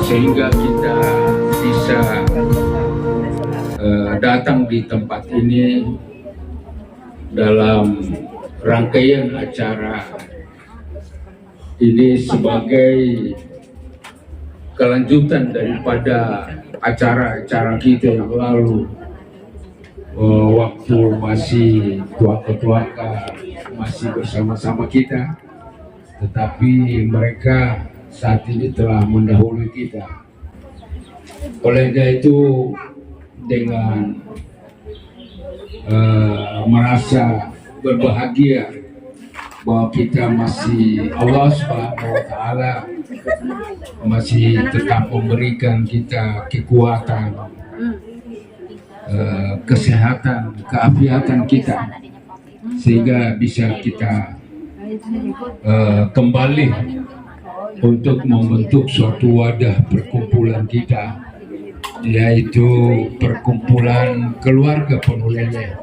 sehingga kita bisa datang di tempat ini dalam rangkaian acara ini sebagai kelanjutan daripada acara-acara kita yang lalu, waktu masih tuaka-tuaka masih bersama-sama kita, tetapi mereka saat ini telah mendahului kita. Oleh karena itu, dengan merasa berbahagia bahwa kita masih, Allah Subhanahu wa Ta'ala masih tetap memberikan kita kekuatan, kesehatan, keafiatan kita, sehingga bisa kita kembali untuk membentuk suatu wadah perkumpulan kita, yaitu perkumpulan keluarga Penulele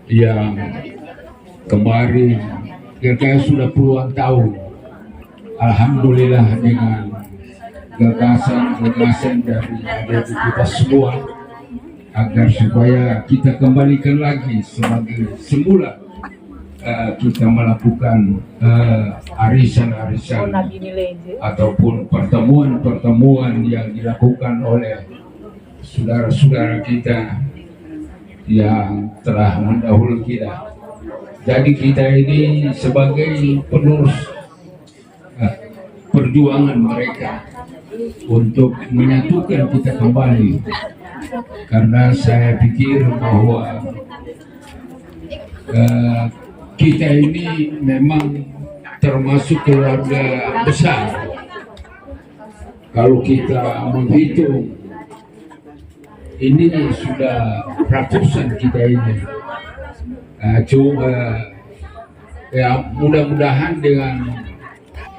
yang kemarin kira-kira sudah puluhan tahun, alhamdulillah, dengan gagasan dari adik kita semua, agar supaya kita kembalikan lagi sebagai semula, kita melakukan arisan-arisan ataupun pertemuan-pertemuan yang dilakukan oleh saudara-saudara kita yang telah mendahului kita. Jadi kita ini sebagai penerus perjuangan mereka untuk menyatukan kita kembali, karena saya pikir bahwa kita ini memang termasuk keluarga besar. Kalau kita menghitung, ini sudah ratusan kita ini. Coba ya, mudah-mudahan dengan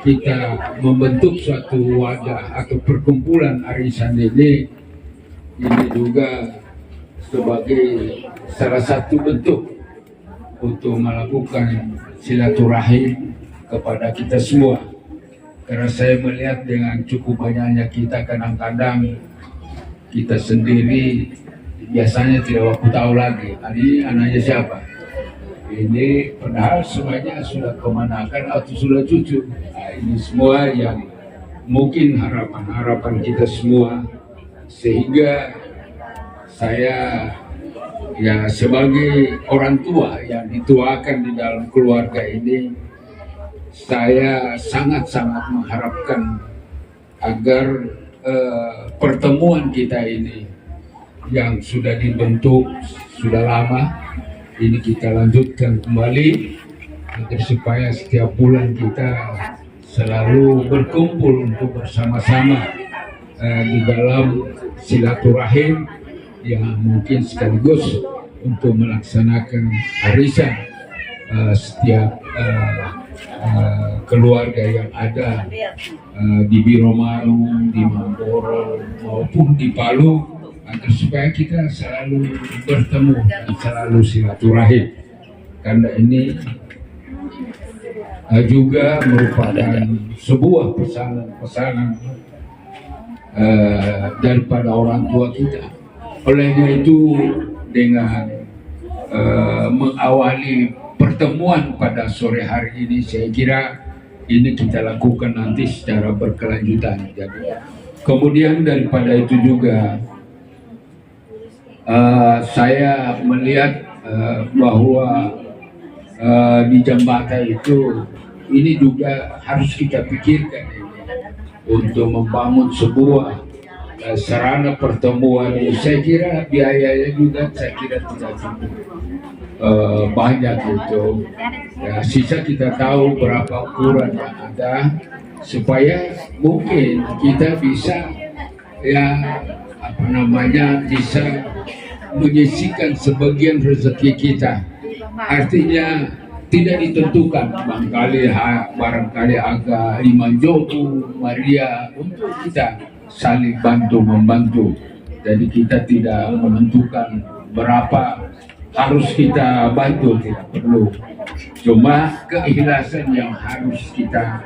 kita membentuk suatu wadah atau perkumpulan arisan ini juga sebagai salah satu bentuk untuk melakukan silaturahim kepada kita semua. Karena saya melihat dengan cukup banyaknya kita, kadang-kadang kita sendiri biasanya tidak waktu tahu lagi ini anaknya siapa, ini padahal semuanya sudah kemanakan atau sudah cucu. Nah, ini semua yang mungkin harapan-harapan kita semua, sehingga saya ya sebagai orang tua yang dituakan di dalam keluarga ini, saya sangat-sangat mengharapkan agar pertemuan kita ini yang sudah dibentuk sudah lama, ini kita lanjutkan kembali, agar supaya setiap bulan kita selalu berkumpul untuk bersama-sama di dalam silaturahim yang mungkin sekaligus untuk melaksanakan arisan setiap keluarga yang ada di Biromalu, di Mamboro maupun di Palu, agar supaya kita selalu bertemu dan selalu silaturahim, karena ini juga merupakan sebuah pesanan-pesanan daripada orang tua kita. Oleh karena itu, dengan mengawali pertemuan pada sore hari ini, saya kira ini kita lakukan nanti secara berkelanjutan. Jadi, kemudian daripada itu juga saya melihat bahwa di Jambatan itu ini juga harus kita pikirkan untuk membangun sebuah sarana pertemuan. Saya kira biayanya juga saya kira tidak cukup banyak itu. Ya, sisa kita tahu berapa ukuran yang ada, supaya mungkin kita bisa bisa menyisihkan sebagian rezeki kita. Artinya tidak ditentukan, barangkali agak 5 jobu Maria untuk kita saling bantu-membantu. Jadi kita tidak menentukan berapa harus kita bantu, tidak perlu. Cuma keikhlasan yang harus kita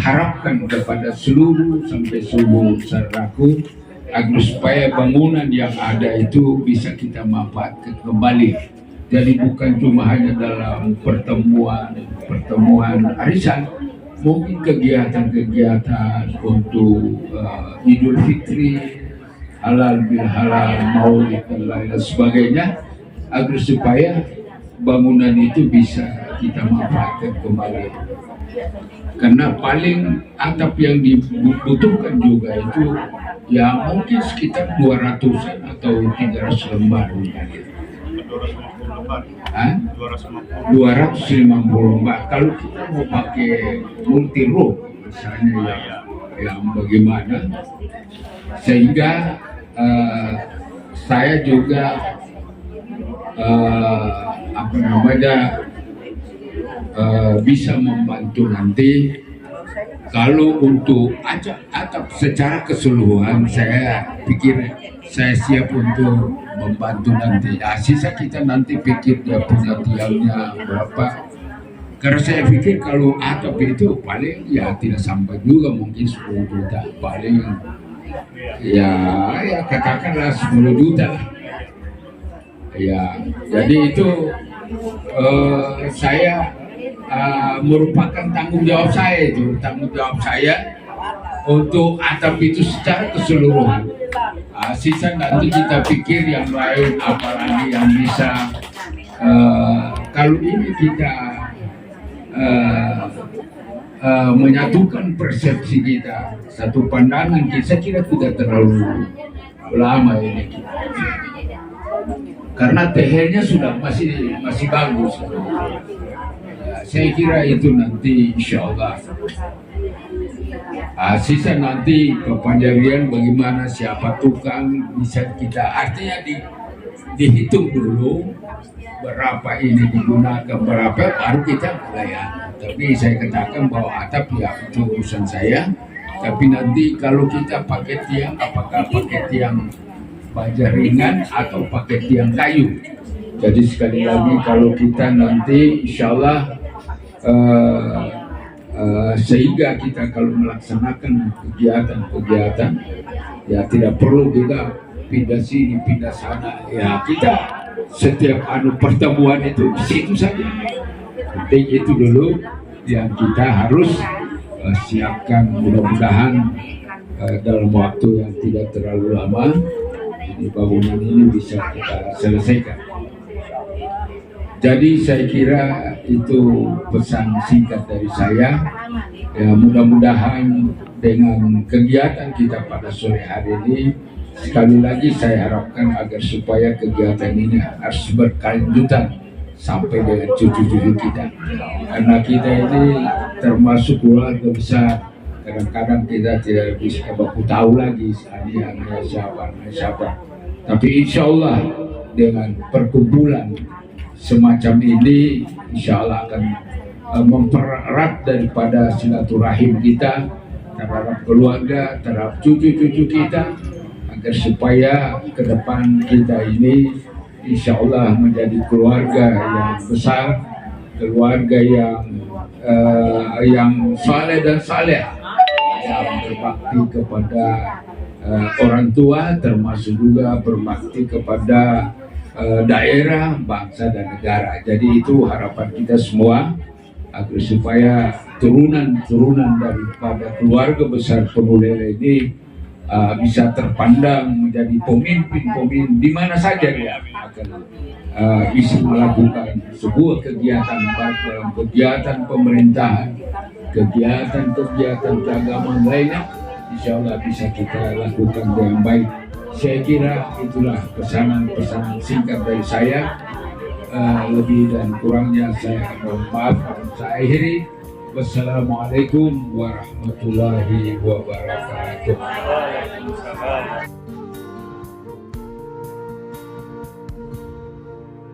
harapkan kepada seluruh sampai seluruh saudaraku agar supaya bangunan yang ada itu bisa kita manfaatkan kembali. Jadi bukan cuma hanya dalam pertemuan arisan, mungkin kegiatan-kegiatan untuk Idul Fitri, halal bil halal, maulid dan lain sebagainya, agar supaya bangunan itu bisa kita manfaatkan kembali. Karena paling atap yang dibutuhkan juga itu ya mungkin sekitar 200-an atau 300 lembar. 250 lembar. Kalau kita mau pakai multi row misalnya yang bagaimana, sehingga saya juga bisa membantu nanti. Kalau untuk atap secara keseluruhan, saya pikir saya siap untuk membantu nanti. Sisa kita nanti pikir dia punya tiangnya berapa. Karena saya pikir kalau atap itu paling ya tidak sampai juga, mungkin 10 juta paling. Ya katakanlah 10 juta. Ya, jadi itu saya merupakan tanggung jawab saya untuk atap itu secara keseluruhan. Sisa nanti kita pikir yang lain apalagi yang bisa. Kalau ini kita menyatukan persepsi kita, satu pandangan, saya kira tidak terlalu lama ini. Karena tehelnya sudah masih bagus. Saya kira itu nanti insya Allah. Sisa nanti kepanjarian bagaimana, siapa tukang, bisa kita artinya dihitung dulu berapa ini digunakan, berapa baru kita layan. Tapi saya katakan bahwa atap ya itu urusan saya. Tapi nanti kalau kita pakai tiang, apakah pakai tiang baja ringan atau pakai tiang kayu. Jadi sekali lagi kalau kita nanti insya Allah sehingga kita kalau melaksanakan kegiatan ya tidak perlu kita pindah sini pindah sana, ya kita setiap pertemuan itu di situ saja. Penting itu dulu yang kita harus siapkan, mudah-mudahan dalam waktu yang tidak terlalu lama ini bangunan ini bisa kita selesaikan. Jadi saya kira itu pesan singkat dari saya. Ya, mudah-mudahan dengan kegiatan kita pada sore hari ini, sekali lagi saya harapkan agar supaya kegiatan ini harus berkelanjutan sampai dengan cucu-cucu kita. Karena kita ini termasuk keluarga besar. Kadang-kadang kita tidak bisa baku tahu lagi siapa. Tapi insya Allah dengan perkumpulan semacam ini insya Allah akan mempererat daripada silaturahim kita terhadap keluarga, terhadap cucu-cucu kita, agar supaya ke depan kita ini insya Allah menjadi keluarga yang besar, keluarga yang saleh dan saleh, yang berbakti kepada orang tua, termasuk juga berbakti kepada daerah, bangsa dan negara. Jadi itu harapan kita semua agar supaya turunan daripada keluarga besar Penulele ini bisa terpandang menjadi pemimpin di mana saja dia akan bisa melakukan sebuah kegiatan, baik dalam kegiatan pemerintahan, kegiatan keagamaan lainnya, insya Allah bisa kita lakukan dengan baik. Saya kira itulah pesanan singkat dari saya. Lebih dan kurangnya saya mohon maaf. Saya akhiri. Wassalamualaikum warahmatullahi wabarakatuh.